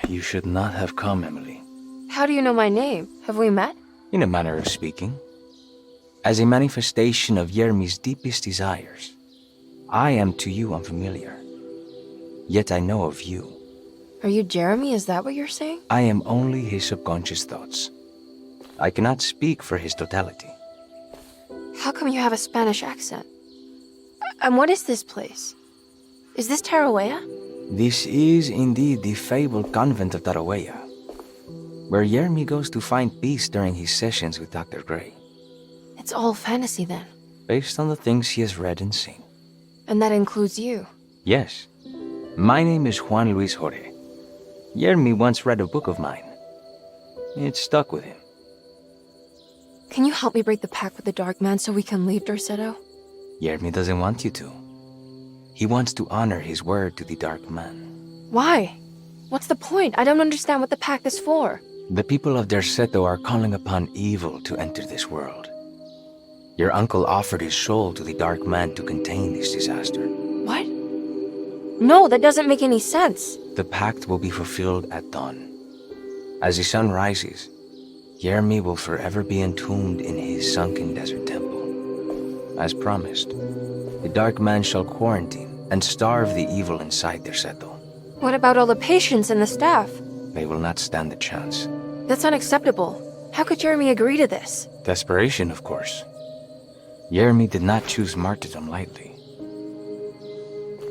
You should not have come, Emily. How do you know my name? Have we met? In a manner of speaking. As a manifestation of Yermi's deepest desires, I am to you unfamiliar. Yet I know of you. Are you Jeremy? Is that what you're saying? I am only his subconscious thoughts. I cannot speak for his totality. How come you have a Spanish accent? And what is this place? Is this Tarawea? This is indeed the fabled convent of Tarawea, where Yermi goes to find peace during his sessions with Dr. Gray. It's all fantasy then. Based on the things he has read and seen. And that includes you. Yes. My name is Juan Luis Jorge. Yermi once read a book of mine. It stuck with him. Can you help me break the pact with the Dark Man so we can leave Derceto? Yermi doesn't want you to. He wants to honor his word to the Dark Man. Why? What's the point? I don't understand what the pact is for. The people of Derceto are calling upon evil to enter this world. Your uncle offered his soul to the Dark Man to contain this disaster. What? No, that doesn't make any sense. The pact will be fulfilled at dawn. As the sun rises, Yermi will forever be entombed in his sunken desert temple. As promised, the Dark Man shall quarantine and starve the evil inside Derceto. What about all the patients and the staff? They will not stand a chance. That's unacceptable. How could Jeremy agree to this? Desperation, of course. Yermi did not choose martyrdom lightly.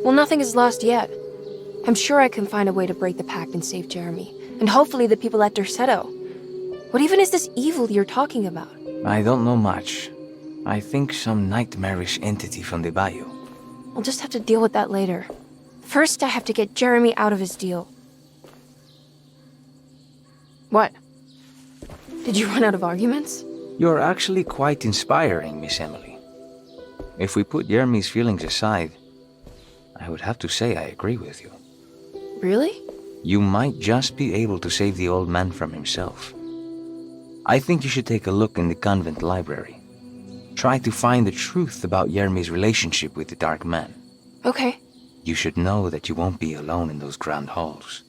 Well, nothing is lost yet. I'm sure I can find a way to break the pact and save Jeremy. And hopefully the people at Derceto. What even is this evil you're talking about? I don't know much. I think some nightmarish entity from the bayou. I'll just have to deal with that later. First, I have to get Jeremy out of his deal. What? Did you run out of arguments? You're actually quite inspiring, Miss Emily. If we put Yermi's feelings aside, I would have to say I agree with you. Really? You might just be able to save the old man from himself. I think you should take a look in the convent library. Try to find the truth about Yermi's relationship with the Dark Man. Okay. You should know that you won't be alone in those grand halls.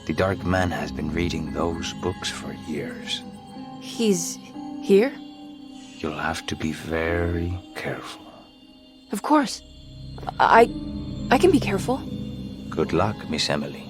The Dark Man has been reading those books for years. He's here? You'll have to be very careful. Of course. I can be careful. Good luck, Miss Emily.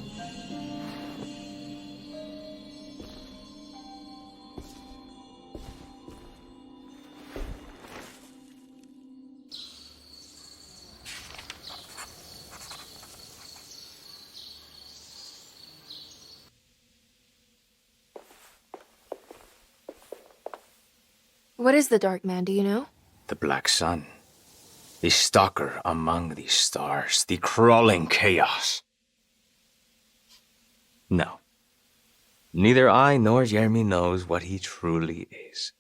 What is the Dark Man, do you know? The Black Sun. The stalker among the stars. The crawling chaos. No. Neither I nor Jeremy knows what he truly is.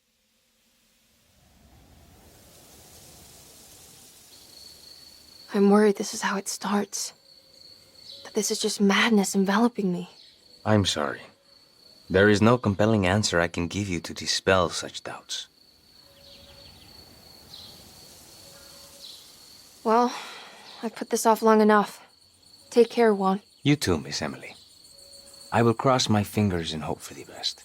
I'm worried this is how it starts. That this is just madness enveloping me. I'm sorry. There is no compelling answer I can give you to dispel such doubts. Well, I've put this off long enough. Take care, Juan. You too, Miss Emily. I will cross my fingers and hope for the best.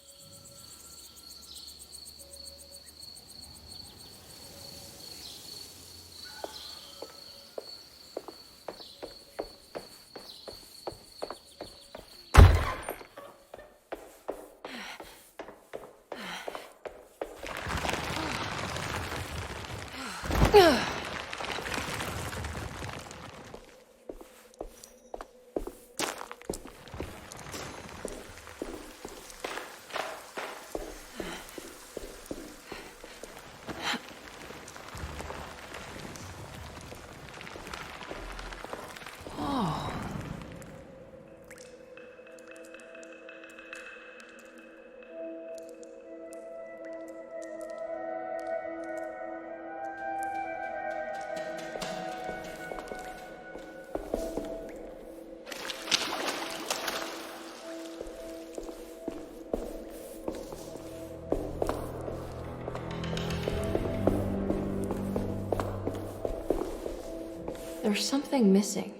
There's something missing.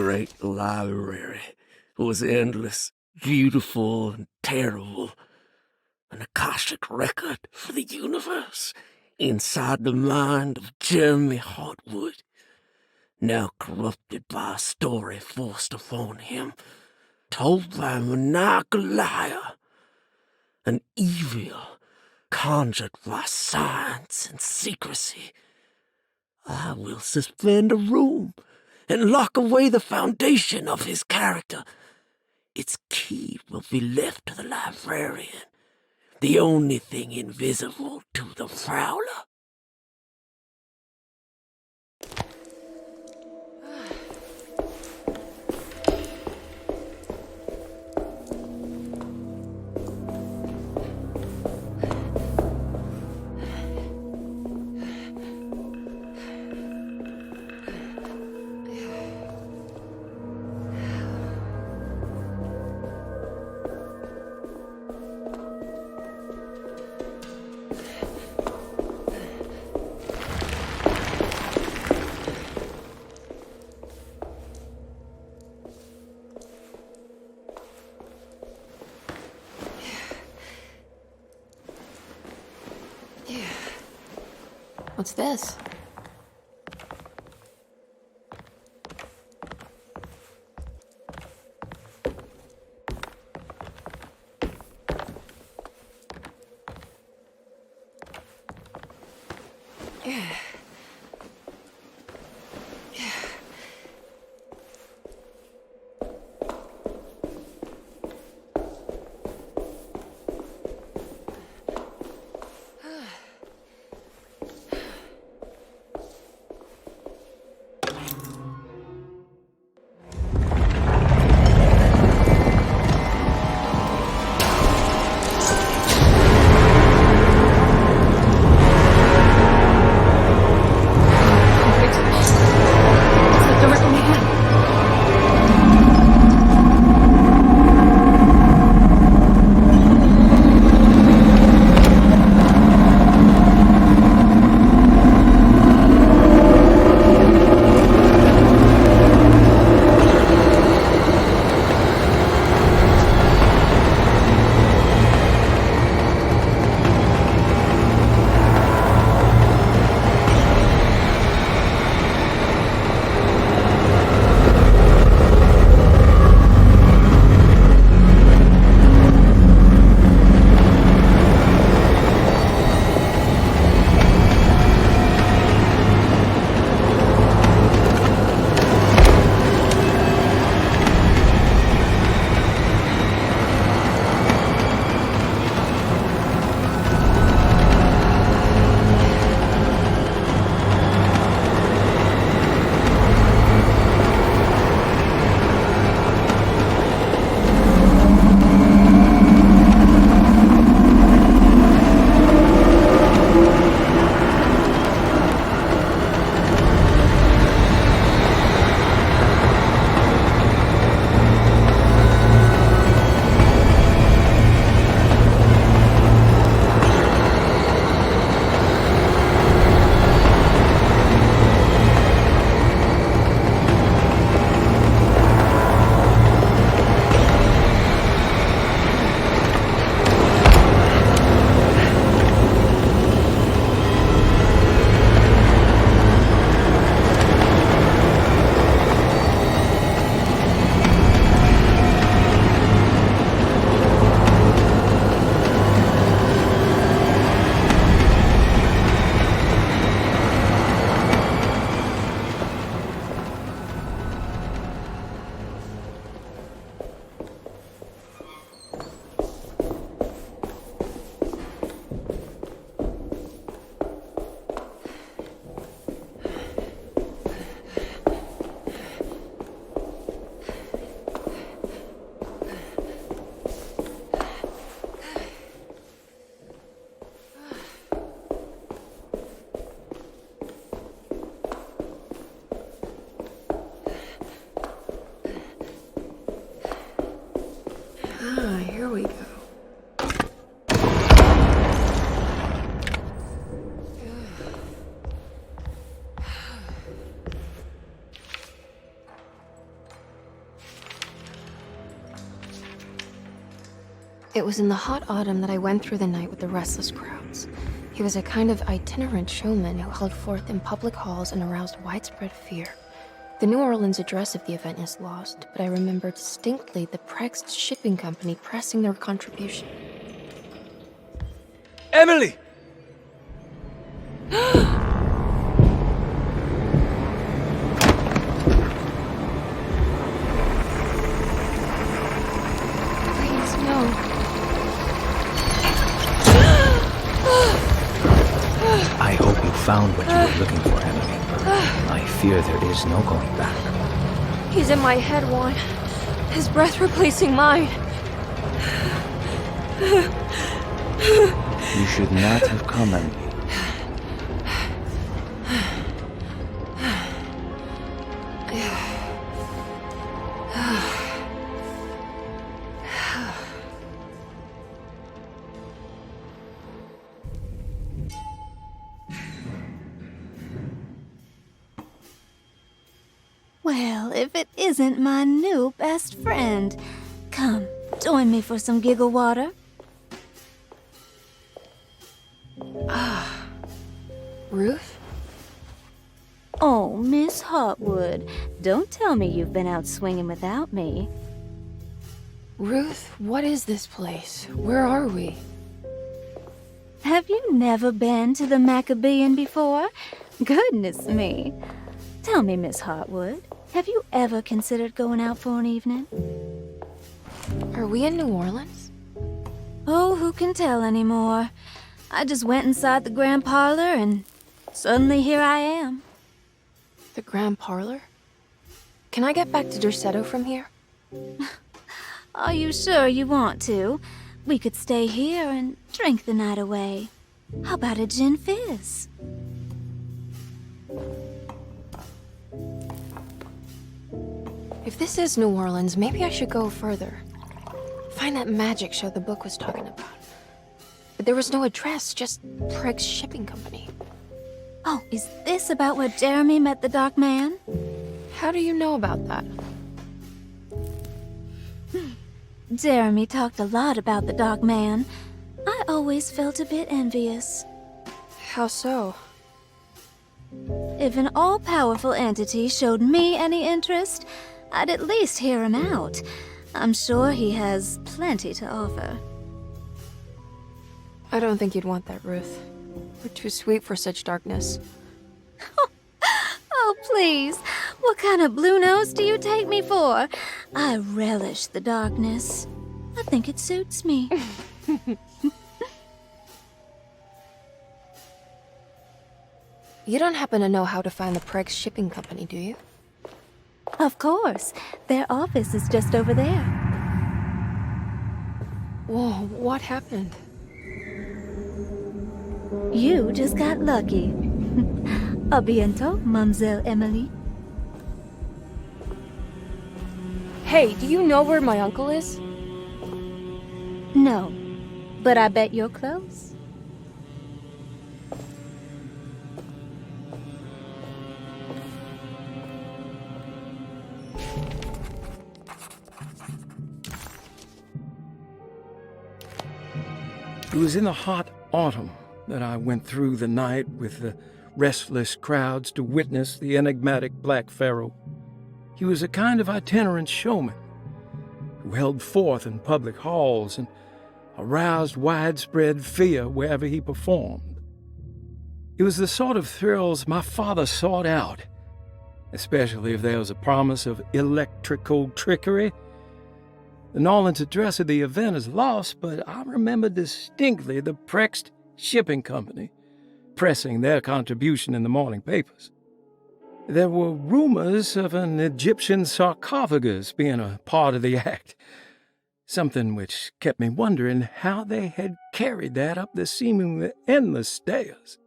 great library was endless, beautiful, and terrible. An Akashic record for the universe inside the mind of Jeremy Hartwood, now corrupted by a story forced upon him, told by a maniacal liar, an evil conjured by science and secrecy. I will suspend a room and lock away the foundation of his character. Its key will be left to the librarian, the only thing invisible to the prowler. What's this? Here we go. It was in the hot autumn that I went through the night with the restless crowds. He was a kind of itinerant showman who held forth in public halls and aroused widespread fear. The New Orleans address of the event is lost, but I remember distinctly the Prext shipping company pressing their contribution. Emily! Please, no. I hope you found what you were looking for, Emily. I fear there is no going back. He's in my head, Juan. His breath replacing mine. You should not have come, Emily. Well, if it isn't my new best friend. Come, join me for some giggle water. Ruth? Oh, Miss Hotwood, don't tell me you've been out swinging without me. Ruth, what is this place? Where are we? Have you never been to the Maccabean before? Goodness me. Tell me, Miss Hotwood, have you ever considered going out for an evening? Are we in New Orleans? Oh, who can tell anymore? I just went inside the grand parlor and suddenly here I am. The Grand Parlor? Can I get back to Derceto from here? Are you sure you want to? We could stay here and drink the night away. How about a gin fizz? If this is New Orleans, maybe I should go further. Find that magic show the book was talking about. But there was no address, just Prigg's shipping company. Oh, is this about where Jeremy met the Dark Man? How do you know about that? Jeremy talked a lot about the Dark Man. I always felt a bit envious. How so? If an all-powerful entity showed me any interest, I'd at least hear him out. I'm sure he has plenty to offer. I don't think you'd want that, Ruth. We're too sweet for such darkness. Oh, please. What kind of blue nose do you take me for? I relish the darkness. I think it suits me. You don't happen to know how to find the Prigg's shipping company, do you? Of course. Their office is just over there. Whoa, what happened? You just got lucky. A bientôt, Mademoiselle Emily. Hey, do you know where my uncle is? No, but I bet you're close. It was in the hot autumn that I went through the night with the restless crowds to witness the enigmatic Black Pharaoh. He was a kind of itinerant showman who held forth in public halls and aroused widespread fear wherever he performed. It was the sort of thrills my father sought out, especially if there was a promise of electrical trickery. The Nolan's address of the event is lost, but I remember distinctly the Prext Shipping Company pressing their contribution in the morning papers. There were rumors of an Egyptian sarcophagus being a part of the act, something which kept me wondering how they had carried that up the seemingly endless stairs.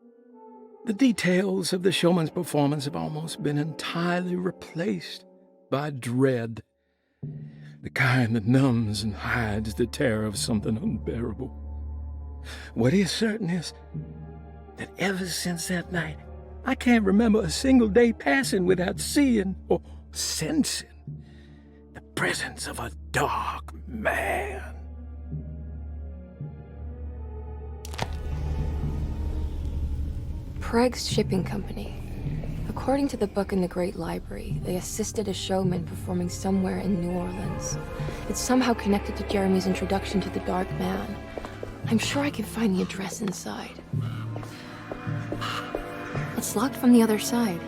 The details of the showman's performance have almost been entirely replaced by dread, the kind that numbs and hides the terror of something unbearable. What is certain is that ever since that night, I can't remember a single day passing without seeing or sensing the presence of a dark man. Craig's Shipping Company. According to the book in the Great Library, they assisted a showman performing somewhere in New Orleans. It's somehow connected to Jeremy's introduction to the Dark Man. I'm sure I can find the address inside. It's locked from the other side.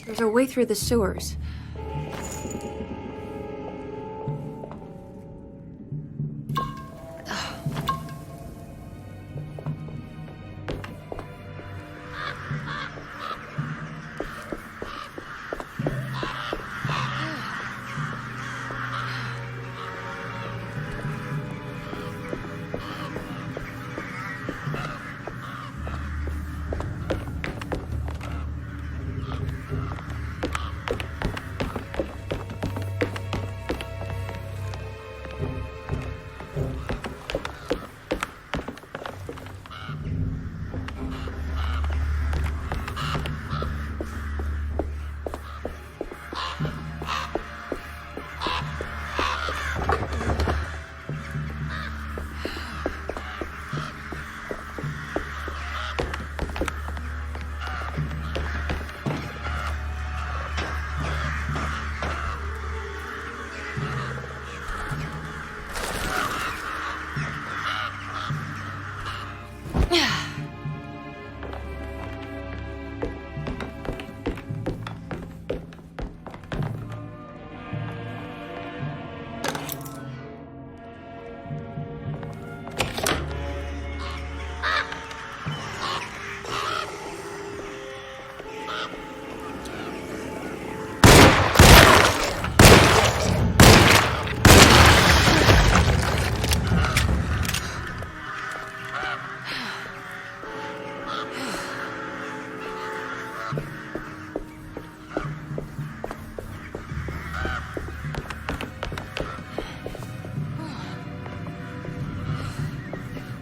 There's a way through the sewers.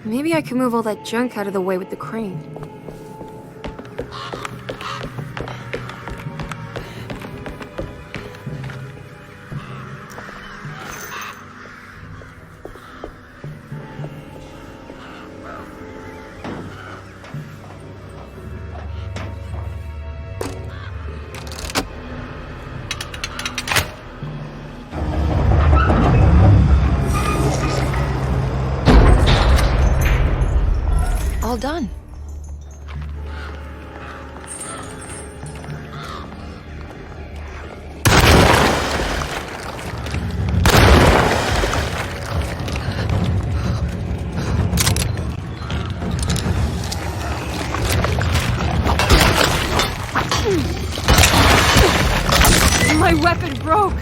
Maybe I can move all that junk out of the way with the crane. All done. My weapon broke.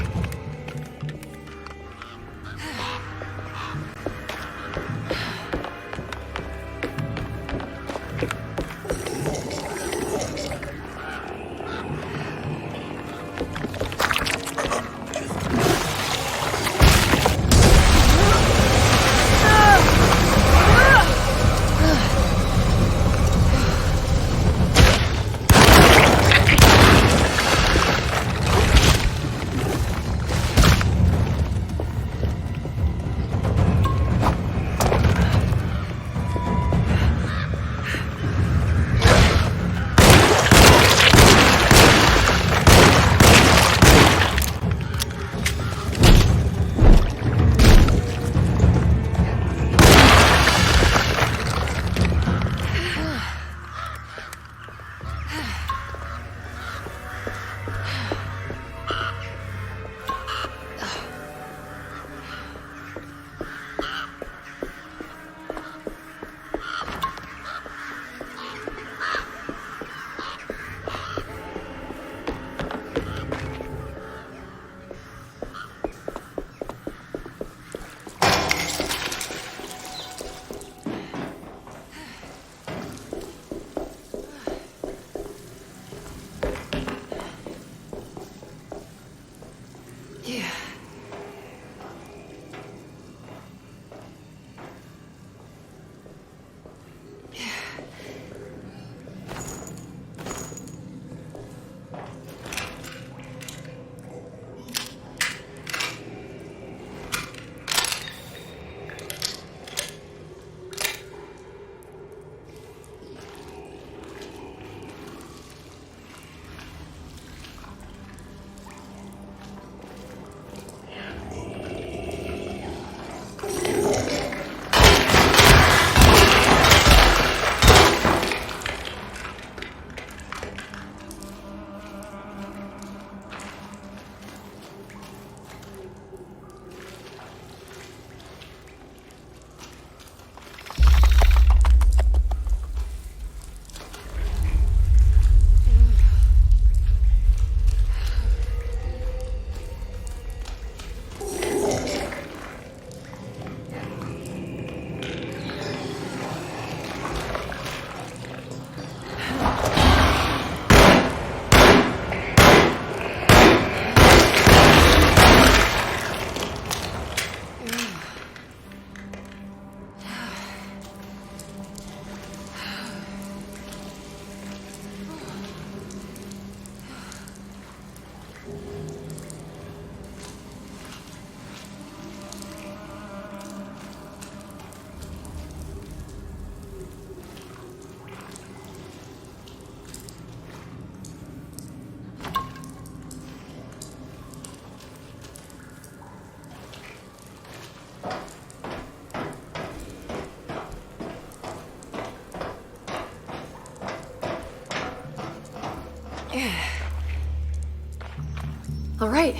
All right.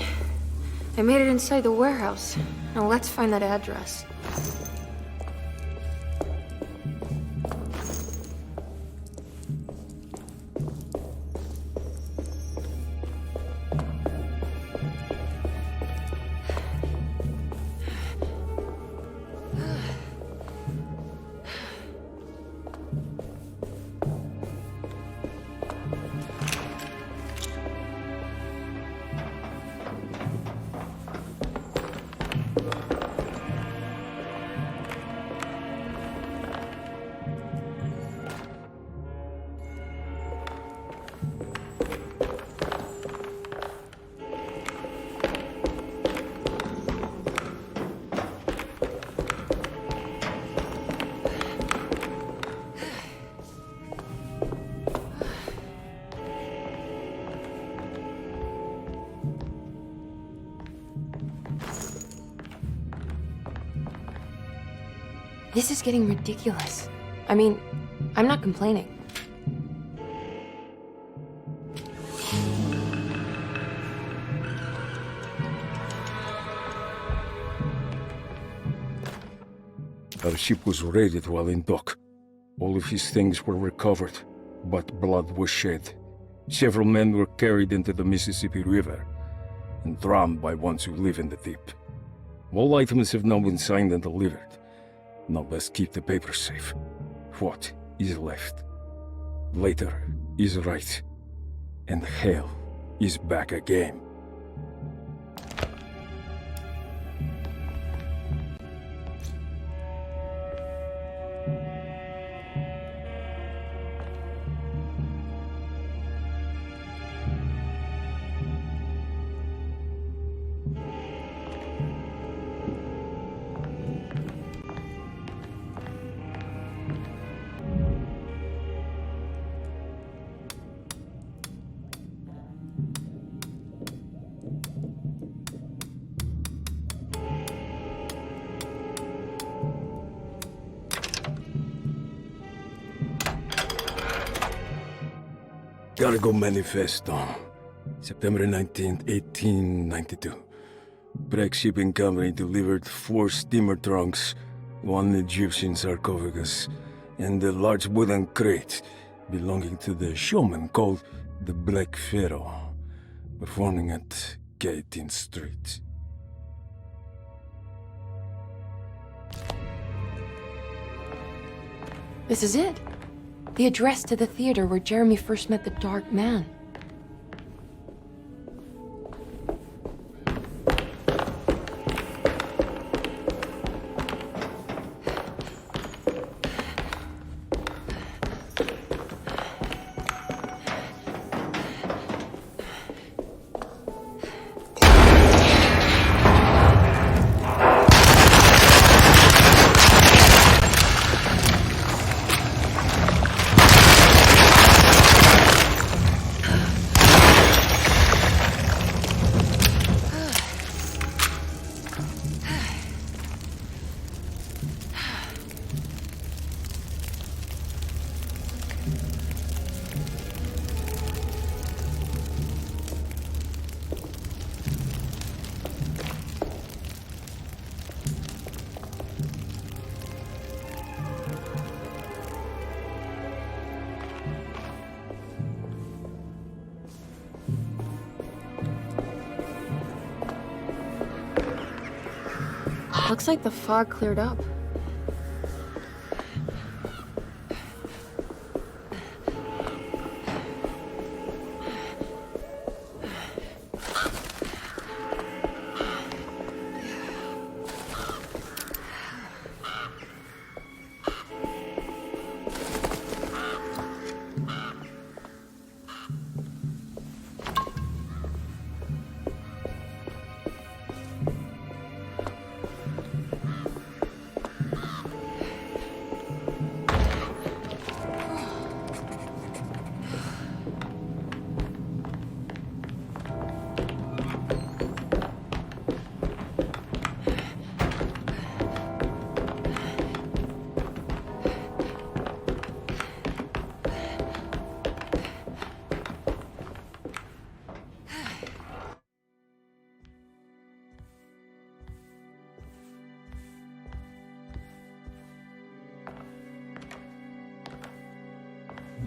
I made it inside the warehouse. Now let's find that address. This is getting ridiculous. I mean, I'm not complaining. Our ship was raided while in dock. All of his things were recovered, but blood was shed. Several men were carried into the Mississippi River and drowned by ones who live in the deep. All items have now been signed and delivered. Now best keep the papers safe. What is left? Later is right. And hell is back again. Cargo Manifesto, September 19th, 1892. Breck Shipping Company delivered 4 steamer trunks, 1 Egyptian sarcophagus, and a large wooden crate belonging to the showman called the Black Pharaoh, performing at 18th Street. This is it. The address to the theater where Jeremy first met the Dark Man. Looks like the fog cleared up.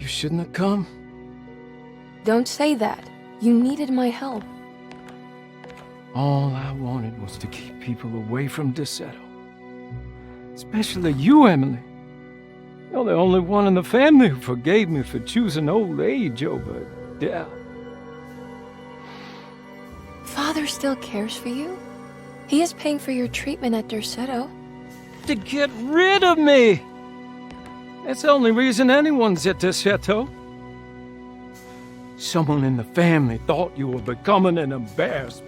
shouldn't have come. Don't say that. You needed my help. All I wanted was to keep people away from Derceto. Especially you, Emily. You're the only one in the family who forgave me for choosing old age over death. Father still cares for you? He is paying for your treatment at Derceto. To get rid of me! That's the only reason anyone's at Derceto. Someone in the family thought you were becoming an embarrassment.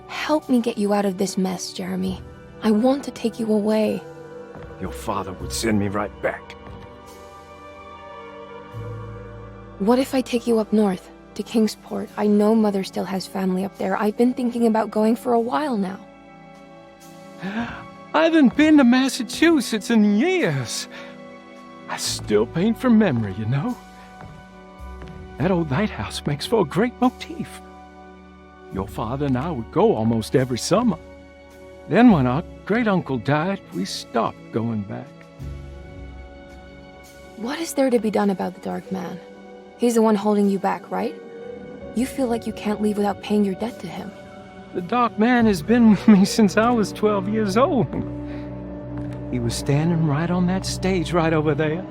Help me get you out of this mess, Jeremy. I want to take you away. Your father would send me right back. What if I take you up north, to Kingsport? I know Mother still has family up there. I've been thinking about going for a while now. I haven't been to Massachusetts in years. I still paint from memory, you know. That old lighthouse makes for a great motif. Your father and I would go almost every summer. Then when our great-uncle died, we stopped going back. What is there to be done about the Dark Man? He's the one holding you back, right? You feel like you can't leave without paying your debt to him. The Dark Man has been with me since I was 12 years old. He was standing right on that stage right over there.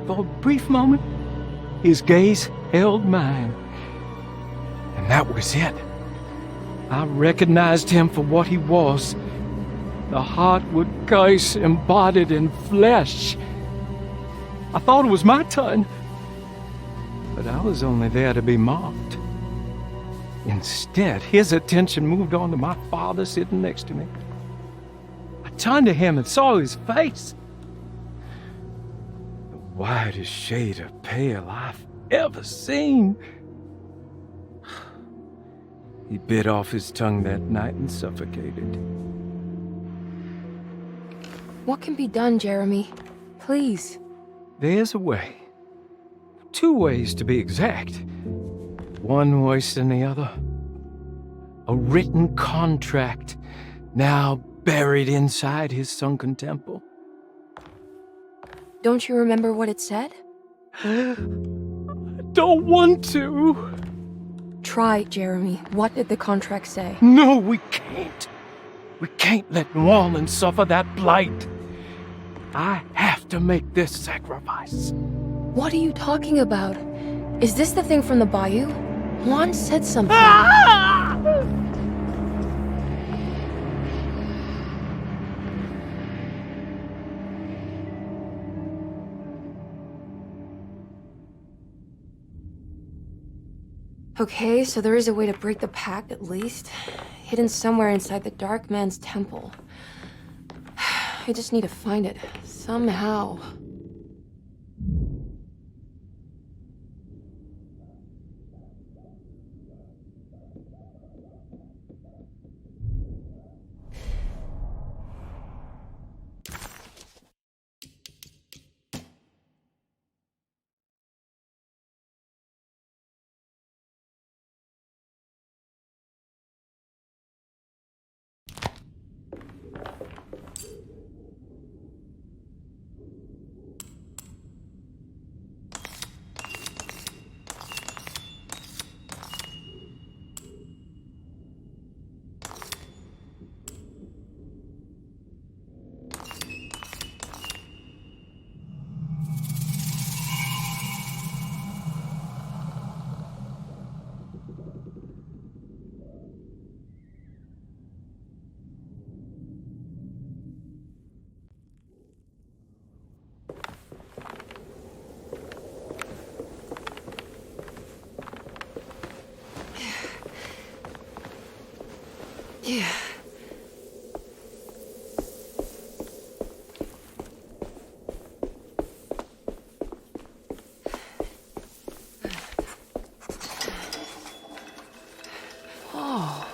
For a brief moment, his gaze held mine. And that was it. I recognized him for what he was. The Heartwood curse embodied in flesh. I thought it was my turn. But I was only there to be mocked. Instead, his attention moved on to my father sitting next to me. I turned to him and saw his face. The whitest shade of pale I've ever seen. He bit off his tongue that night and suffocated. What can be done, Jeremy? Please. There's a way. 2 ways to be exact. One worse than the other. A written contract now buried inside his sunken temple. Don't you remember what it said? I don't want to. Try, Jeremy. What did the contract say? No, we can't. We can't let New Orleans suffer that blight. I have to make this sacrifice. What are you talking about? Is this the thing from the bayou? Juan said something. Okay, so there is a way to break the pact, at least. Hidden somewhere inside the Dark Man's temple. I just need to find it, somehow. Yeah. Oh.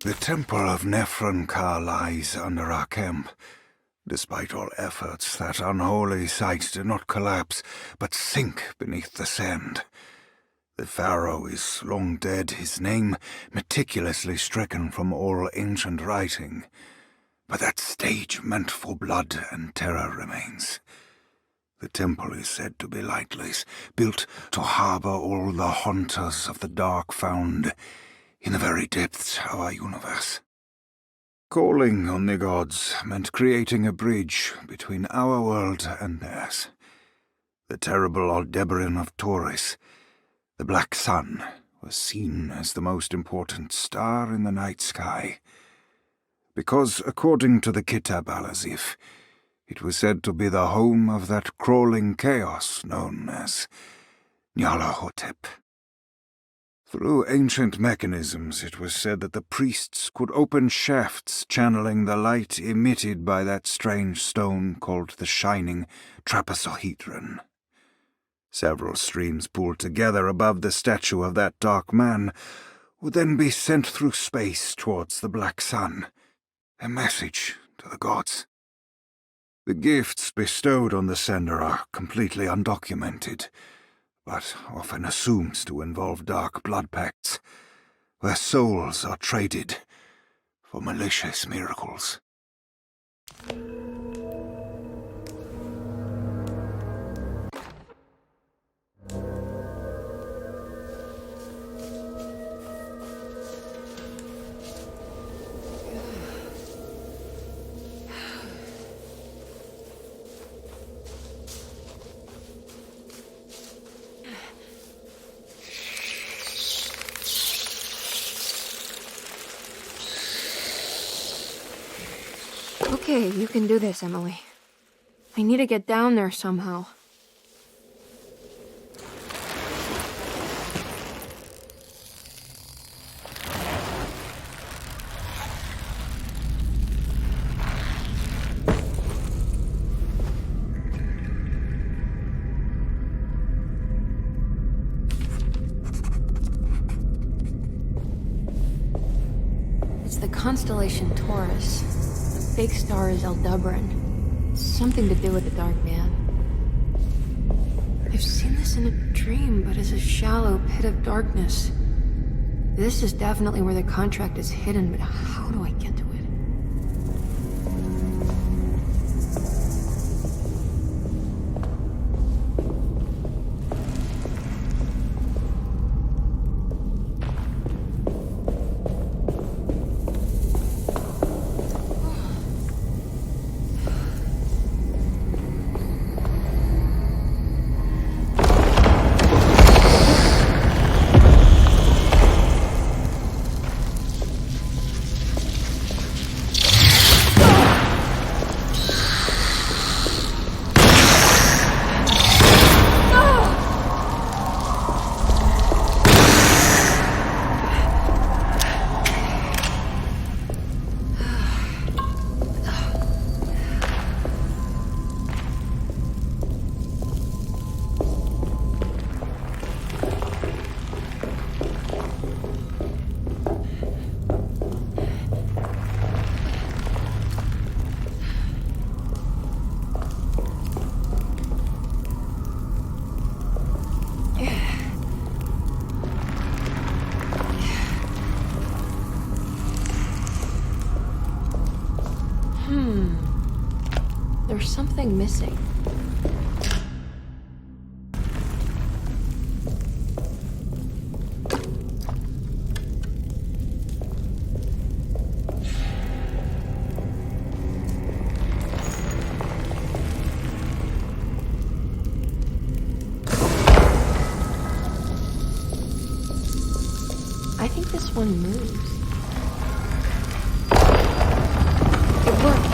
The Temple of Nephron-Ka lies under our camp. Despite all efforts, that unholy site did not collapse, but sink beneath the sand. The pharaoh is long dead, his name meticulously stricken from all ancient writing. But that stage meant for blood and terror remains. The temple is said to be lightless, built to harbor all the haunters of the dark found in the very depths of our universe. Calling on the gods meant creating a bridge between our world and theirs. The terrible Aldebaran of Taurus, the Black Sun, was seen as the most important star in the night sky, because, according to the Kitab al-Azif, it was said to be the home of that crawling chaos known as Nyarlathotep. Through ancient mechanisms, it was said that the priests could open shafts channeling the light emitted by that strange stone called the Shining Trapezohedron. Several streams pooled together above the statue of that dark man would then be sent through space towards the Black Sun, a message to the gods. The gifts bestowed on the sender are completely undocumented, but often assumed to involve dark blood pacts, where souls are traded for malicious miracles. Okay, you can do this, Emily. I need to get down there somehow. It's the constellation Taurus. The big star is Aldebaran. Something to do with the Dark Man. I've seen this in a dream, but as a shallow pit of darkness. This is definitely where the contract is hidden, but how do I get to it? There's something missing. I think this one moves. It worked.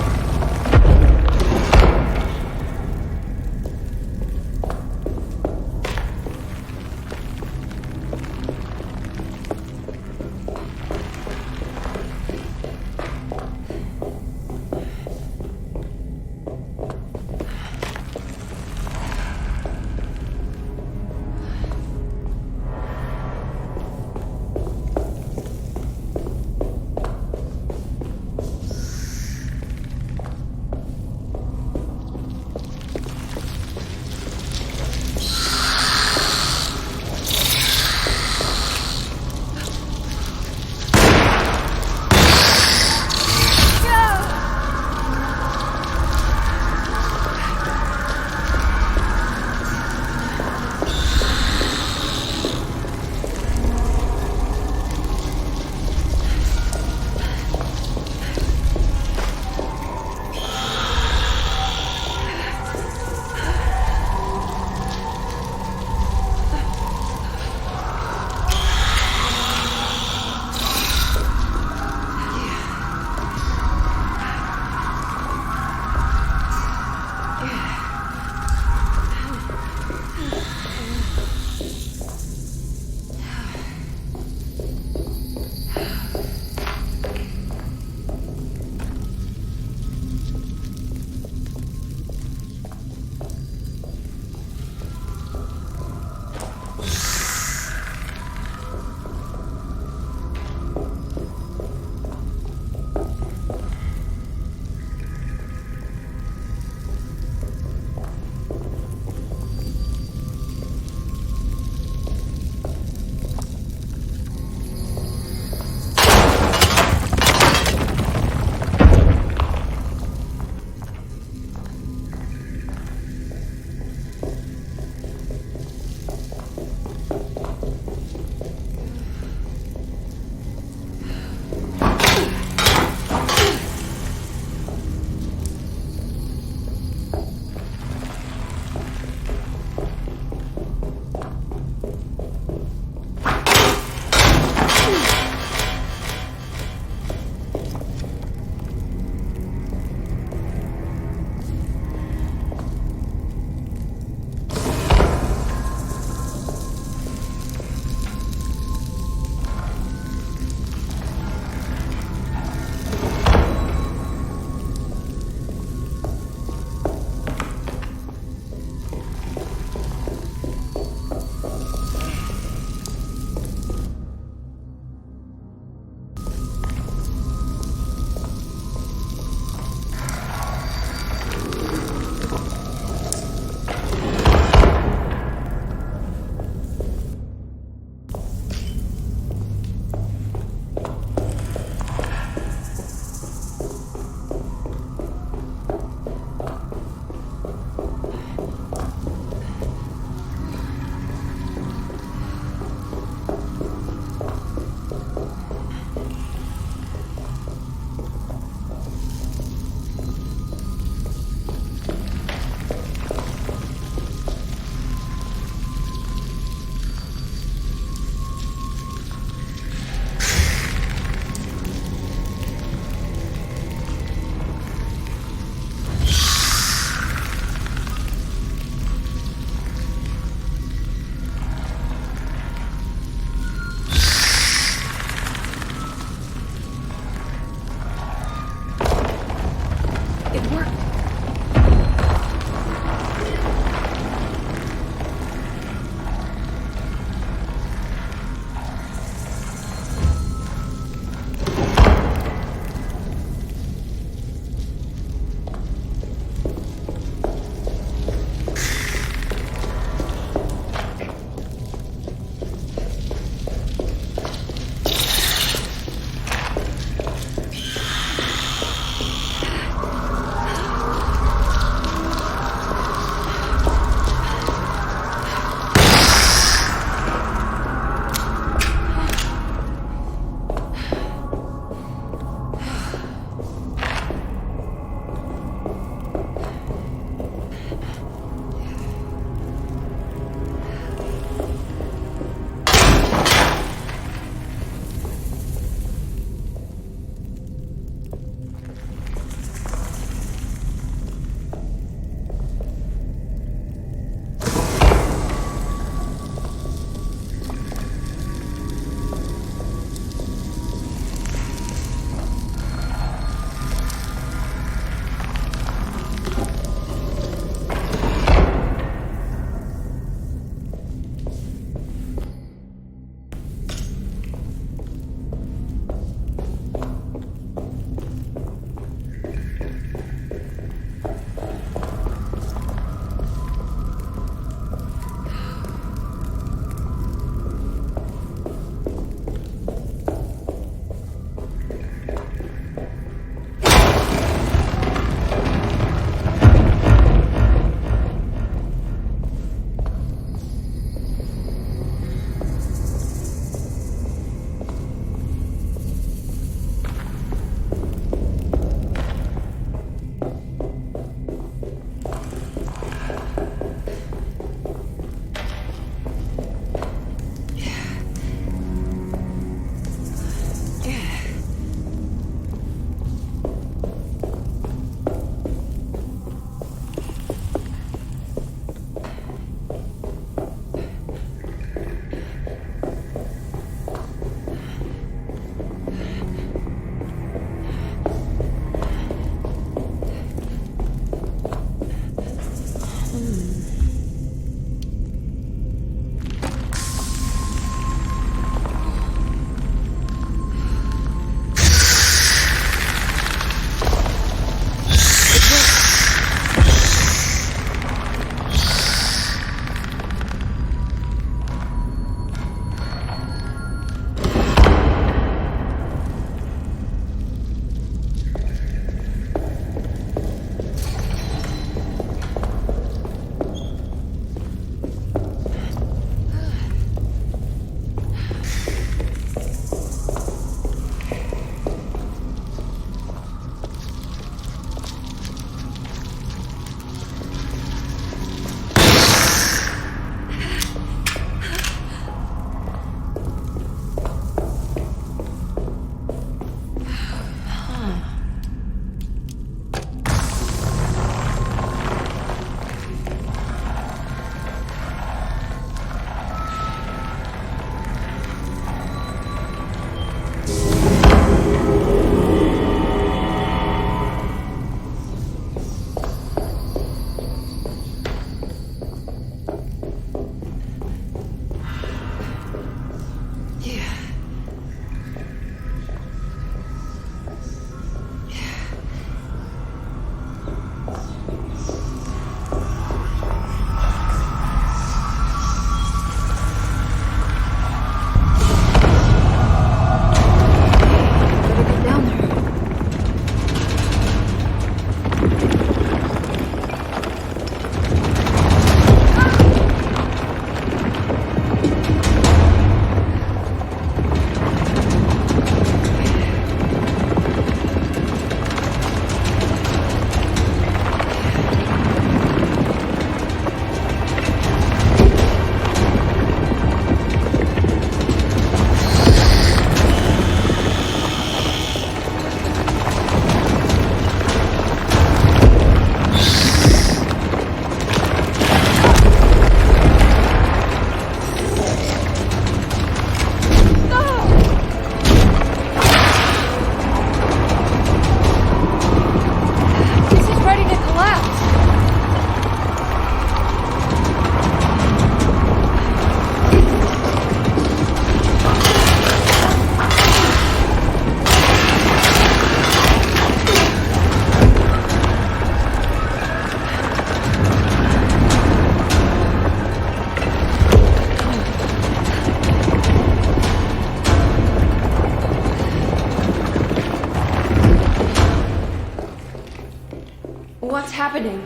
What's happening?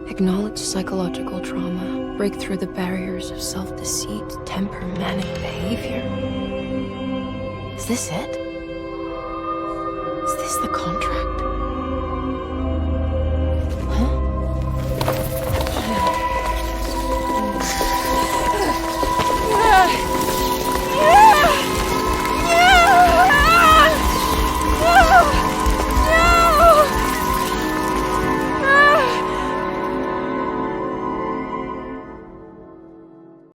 Acknowledge psychological trauma, break through the barriers of self-deceit, temper, manic behavior. Is this it? Is this the contract?